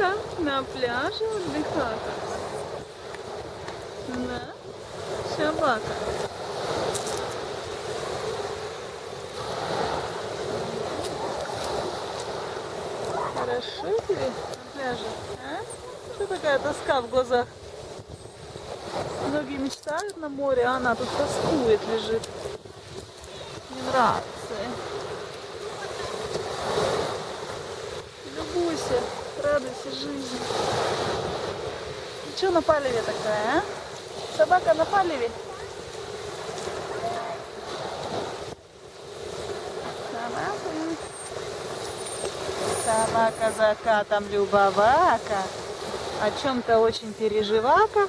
собака на пляже отдыхает. Да, собака. Хорошо тебе на пляже, а? Что такая тоска в глазах? Многие мечтают на море, а она тут тоскует, лежит. Не нравится. Любуйся, радуйся жизни. Ты что на палеве такая, а? Собака на палеве? Собака закатом любовака, о чем-то очень переживака.